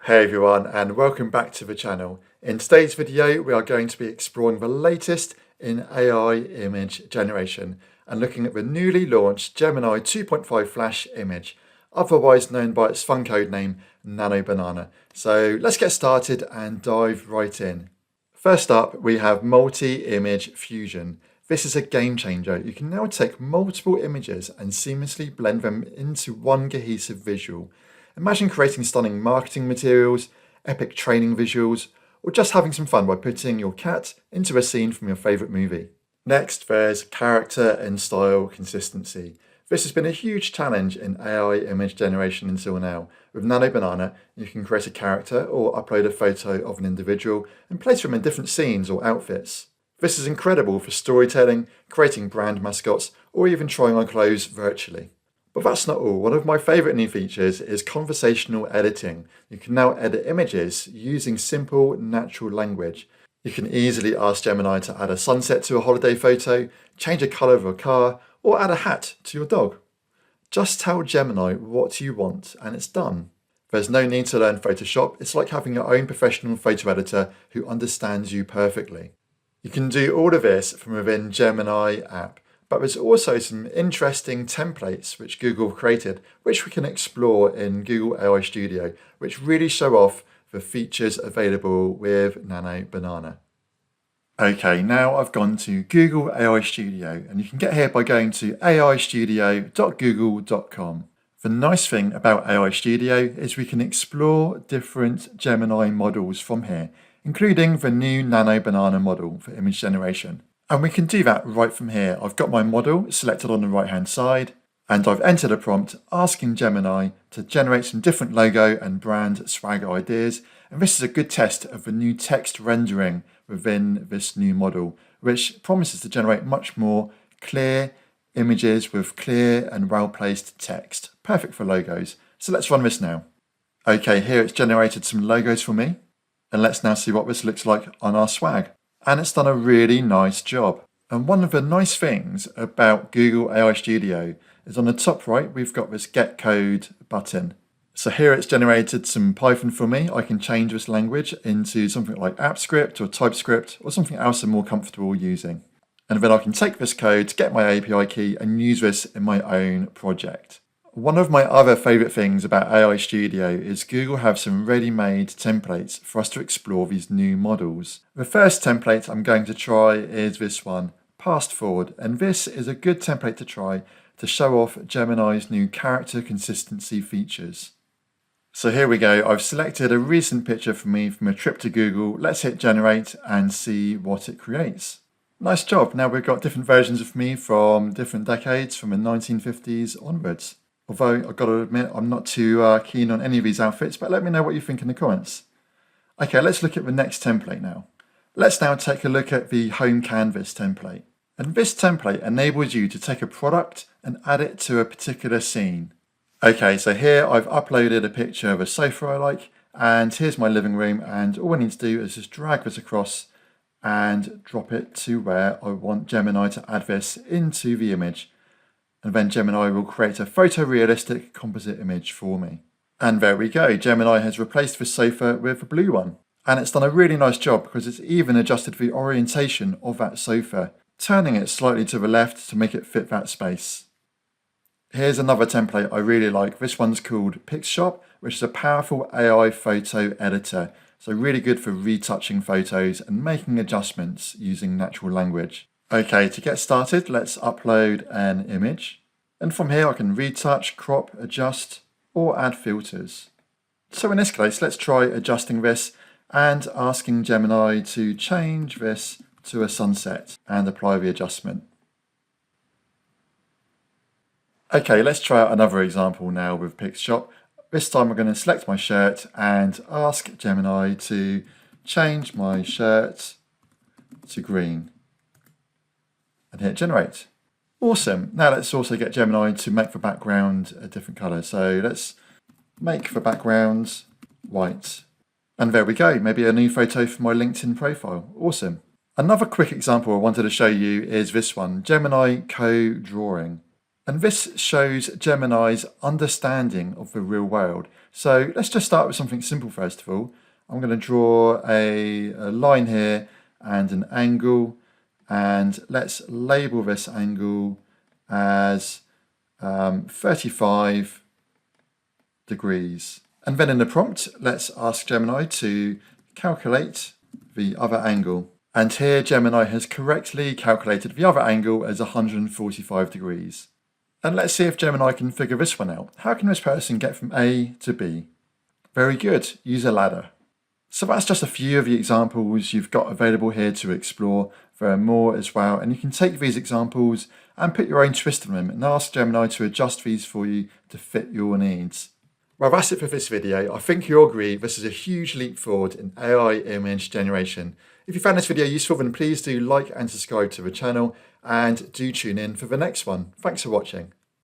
Hey everyone, and welcome back to the channel. In today's video we are going to be exploring the latest in AI image generation and looking at the newly launched Gemini 2.5 Flash image, otherwise known by its fun code name Nano Banana. So let's get started and dive right in. First up, we have multi-image fusion. This is a game changer. You can now take multiple images and seamlessly blend them into one cohesive visual. Imagine creating stunning marketing materials, epic training visuals, or just having some fun by putting your cat into a scene from your favourite movie. Next, there's character and style consistency. This has been a huge challenge in AI image generation until now. With Nano Banana, you can create a character or upload a photo of an individual and place them in different scenes or outfits. This is incredible for storytelling, creating brand mascots, or even trying on clothes virtually. But that's not all. One of my favourite new features is conversational editing. You can now edit images using simple natural language. You can easily ask Gemini to add a sunset to a holiday photo, change a colour of a car, or add a hat to your dog. Just tell Gemini what you want and it's done. There's no need to learn Photoshop. It's like having your own professional photo editor who understands you perfectly. You can do all of this from within Gemini app. But there's also some interesting templates which Google created, which we can explore in Google AI Studio, which really show off the features available with Nano Banana. Okay, now I've gone to Google AI Studio, and you can get here by going to aistudio.google.com. The nice thing about AI Studio is we can explore different Gemini models from here, including the new Nano Banana model for image generation. And we can do that right from here. I've got my model selected on the right hand side and I've entered a prompt asking Gemini to generate some different logo and brand swag ideas. And this is a good test of the new text rendering within this new model, which promises to generate much more clear images with clear and well-placed text. Perfect for logos. So let's run this now. Okay, here it's generated some logos for me. And let's now see what this looks like on our swag. And it's done a really nice job. And one of the nice things about Google AI Studio is on the top right, we've got this Get Code button. So here it's generated some Python for me. I can change this language into something like AppScript or TypeScript or something else I'm more comfortable using. And then I can take this code, get my API key and use this in my own project. One of my other favourite things about AI Studio is Google have some ready-made templates for us to explore these new models. The first template I'm going to try is this one, Past Forward, and this is a good template to try to show off Gemini's new character consistency features. So here we go, I've selected a recent picture for me from a trip to Google. Let's hit generate and see what it creates. Nice job, now we've got different versions of me from different decades, from the 1950s onwards. Although I've got to admit, I'm not too keen on any of these outfits, but let me know what you think in the comments. Okay, let's look at the next template now. Let's now take a look at the home canvas template. And this template enables you to take a product and add it to a particular scene. Okay, so here I've uploaded a picture of a sofa I like, and here's my living room, and all I need to do is just drag this across and drop it to where I want Gemini to add this into the image. And then Gemini will create a photorealistic composite image for me. And there we go, Gemini has replaced the sofa with a blue one. And it's done a really nice job because it's even adjusted the orientation of that sofa, turning it slightly to the left to make it fit that space. Here's another template I really like. This one's called PixShop, which is a powerful AI photo editor. So really good for retouching photos and making adjustments using natural language. Okay, to get started, let's upload an image. And from here I can retouch, crop, adjust, or add filters. So in this case, let's try adjusting this and asking Gemini to change this to a sunset and apply the adjustment. Okay, let's try out another example now with PixShop. This time I'm going to select my shirt and ask Gemini to change my shirt to green. And hit generate. Awesome. Now let's also get Gemini to make the background a different colour. So let's make the background white. And there we go. Maybe a new photo for my LinkedIn profile. Awesome. Another quick example I wanted to show you is this one, Gemini Co-Drawing. And this shows Gemini's understanding of the real world. So let's just start with something simple first of all. I'm going to draw a line here and an angle, and let's label this angle as 35 degrees. And then in the prompt, let's ask Gemini to calculate the other angle. And here Gemini has correctly calculated the other angle as 145 degrees. And let's see if Gemini can figure this one out. How can this person get from A to B? Very good, use a ladder. So that's just a few of the examples you've got available here to explore. There are more as well, and you can take these examples and put your own twist on them and ask Gemini to adjust these for you to fit your needs. Well, that's it for this video. I think you'll agree this is a huge leap forward in AI image generation. If you found this video useful, then please do like and subscribe to the channel, and do tune in for the next one. Thanks for watching.